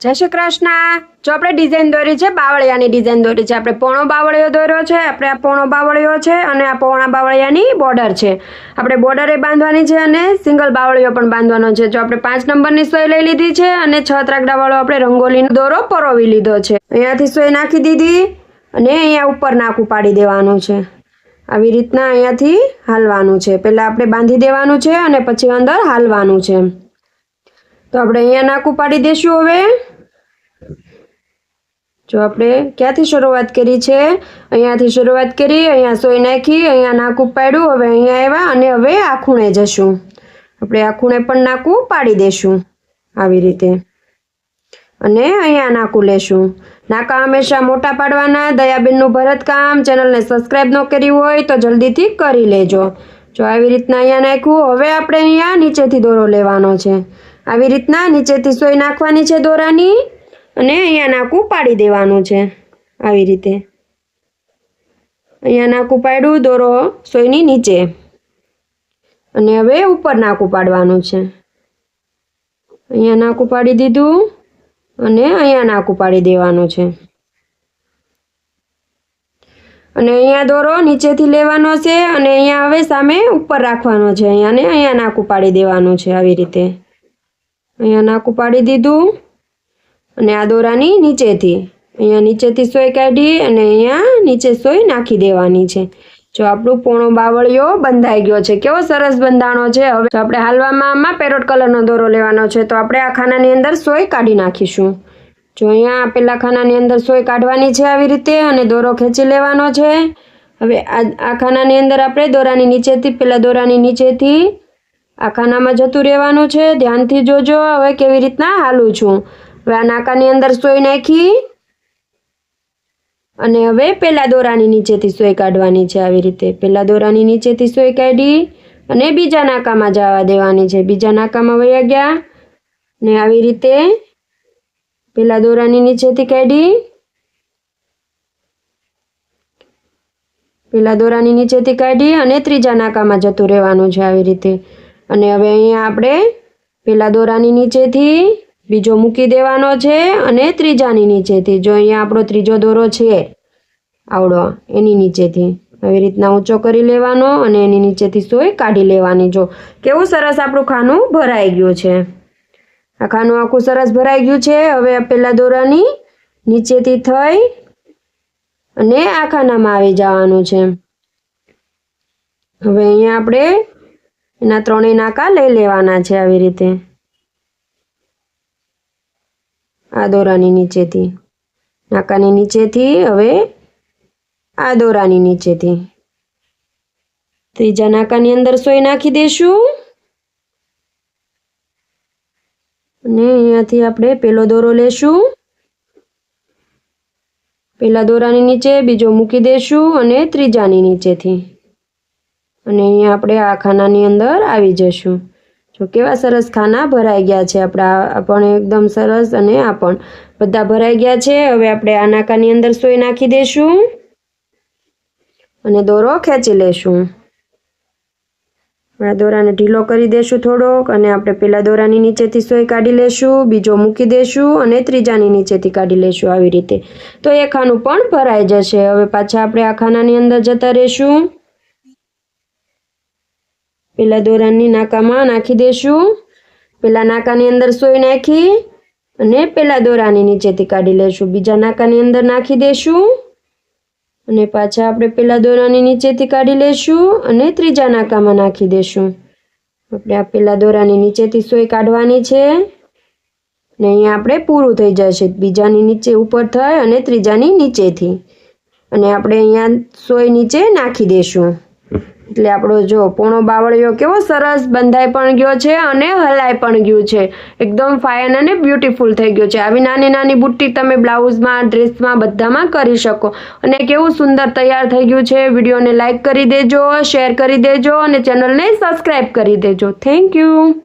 जय श्री कृष्ण। जो આપણે ડિઝાઇન દોરી છે બાવળિયાની ડિઝાઇન દોરી છે। આપણે પોણો બાવળિયો દોર્યો છે। આપણે આ પોણો બાવળિયો છે અને આ પોણા બાવળિયાની બોર્ડર છે। આપણે બોર્ડરે બાંધવાની છે અને સિંગલ બાવળિયો પણ બાંધવાનો છે। જો આપણે 5 નંબરની સોય લઈ લીધી છે અને 6 ત્રાગડા વાળો આપણે રંગોલીનો દોરો પરોવી લીધો છે। અહીંયાથી સોય નાખી દીધી અને અહીંયા ઉપર નાકું પાડી દેવાનું છે। આવી રીતના અહીંયાથી હાલવાનું છે। પહેલા આપણે બાંધી દેવાનું છે અને પછી અંદર હાલવાનું છે। તો આપણે અહીંયા નાકું પાડી દેશું। હવે जो आपणे क्यांथी शुरुआत करी छे अहींयाथी शुरुआत करी, अहींया सोय नाखी, अहींया नाकू पाड्युं। हवे अहींया आव्या अने हवे आ खूणे जशुं। आपणे आ खूणे पण नाकू पाडी देशुं आवी रीते अने अहींया नाकू लेशुं। नाका हमेशा मोटा पाडवाना। दयाबेननुं भरतकाम चेनलने सब्सक्राइब न करी होय तो जल्दीथी करी लेजो। जो आवी रीतना अहींया नाख्युं। हवे आपणे अहींया नीचेथी दोरो लेवानो छे। आवी रीतना नीचेथी सोय नाखवानी छे दोरानी અને અહીંયા નાકું પાડી દેવાનું છે। આવી રીતે અહીંયા નાકું પાડ્યું દોરો સોયની નીચે અને હવે ઉપર નાકું પાડવાનું છે। અહીંયા નાકું પાડી દીધું અને અહીંયા નાકું પાડી દેવાનું છે અને અહીંયા દોરો નીચેથી લેવાનો છે અને અહીંયા હવે સામે ઉપર રાખવાનો છે। અહીંયા ને અહીંયા નાકું પાડી દેવાનું છે। આવી રીતે અહીંયા નાકું પાડી દીધું અને આ દોરાની નીચેથી અહીંયા નીચેથી સોય કાઢી અને અહીંયા નીચે સોય નાખી દેવાની છે। જો આપણું પોણો બાવળિયો બંધાઈ ગયો છે। કેવો સરસ બંધાણો છે। હવે જો આપણે હાલવામાં આમાં પેરોટ કલરનો દોરો લેવાનો છે તો આપણે આ ખાનાની અંદર સોય કાઢી નાખીશું। જો અહીંયા પેલા ખાનાની અંદર સોય કાઢવાની છે આવી રીતે અને દોરો ખેંચી લેવાનો છે। હવે આ ખાનાની અંદર આપણે દોરાની નીચેથી પેલા દોરાની નીચેથી આ ખાનામાં જતું રહેવાનું છે। ધ્યાનથી જોજો હવે કેવી રીતના હાલું છું। હવે આ નાકાની અંદર સોય નાખી અને હવે પેલા દોરાની નીચેથી સોય કાઢવાની છે। આવી રીતે પેલા દોરાની નીચેથી સોય કાઢી અને બીજા નાકામાં જવા દેવાની છે। બીજા નાકામાં વયા ગયા ને આવી રીતે પેલા દોરાની નીચેથી કાઢી પેલા દોરાની નીચેથી કાઢી અને ત્રીજા નાકામાં જતું રહેવાનું છે આવી રીતે। અને હવે અહીંયા આપણે પેલા દોરાની નીચેથી बीजो मूकी देवानो छे अने त्रीजानी नीचेथी जो अहींया आपणो त्रीजो दोरो छे आवडो एनी नीचेथी एवी रीतना ऊंचो करी लेवानो अने एनी नीचेथी सोय काढी लेवानी। जो केवुं सरस आपणुं खानुं भराई गयुं छे। आ खानुं आखुं सरस भराई गयुं छे। हवे पेला दोरानी नीचेथी थई अने आ खानामां आवी जवानुं छे। हवे अहींया आपणे एना त्रणेय नाका लई लेवाना छे आवी रीते आ दोरानी नीचेथी नाकानी नीचेथी हवे आ दोरानी नीचेथी त्रीजा नाकानी अंदर सोय नाखी देशुं अने अहींयाथी आपणे पेलो दोरो लेशुं। पेला दोरानी नीचे बीजो मूकी देशुं अने त्रीजानी नीचेथी अने अहींया आपणे आ खानानी अंदर आवी जशुं। जो केवा सरस खाना भराई गया छे। आपड़ा पण एकदम सरस अने आ पण बधा भराई गया छे। हवे आपणे आ नाकानी अंदर सोय नाखी देशुं अने दोरो खेंची लेशुं। आ दोराने ढीलो करी देशुं थोड़ोक अने आपणे पेला दोरानी नीचेथी सोय काढी लेशुं, बीजो मूकी देशुं अने त्रीजानी नीचेथी काढी लेशुं आवी रीते। तो ए खानुं पण भराई जशे। हवे पाछा आपणे आ खानानी अंदर जता रहेशुं। पेला दोरानी नाकामां नाखी देशुं। पेला नाकानी अंदर सोय नाखी अने पेला दोरानी नीचेथी काढी लेशुं। बीजा नाकानी अंदर नाखी देशुं अने पाछा आपणे पेला दोरानी नीचेथी काढी लेशुं अने त्रीजा नाकामां नाखी देशुं। आपणे आ पेला दोरानी नीचेथी सोय काढवानी छे अने अहींया आपणे पूरुं थई जशे। बीजानी नीचे उपर थई अने त्रीजानी नीचेथी अने आपणे अहींया सोय नीचे नाखी देशुं। એટલે આપણો જો પોણો બાવળિયો કેવો સરસ બંધાઈ પણ ગયો છે અને હલાઈ પણ ગયું છે। એકદમ ફાઇન અને બ્યુટીફુલ થઈ ગયો છે। આવી નાની નાની બુટ્ટી તમે બ્લાઉઝમાં ડ્રેસમાં બધામાં કરી શકો અને કેવું સુંદર તૈયાર થઈ ગયું છે। વિડીયોને લાઈક કરી દેજો, શેર કરી દેજો અને ચેનલને સબસ્ક્રાઇબ કરી દેજો। Thank you.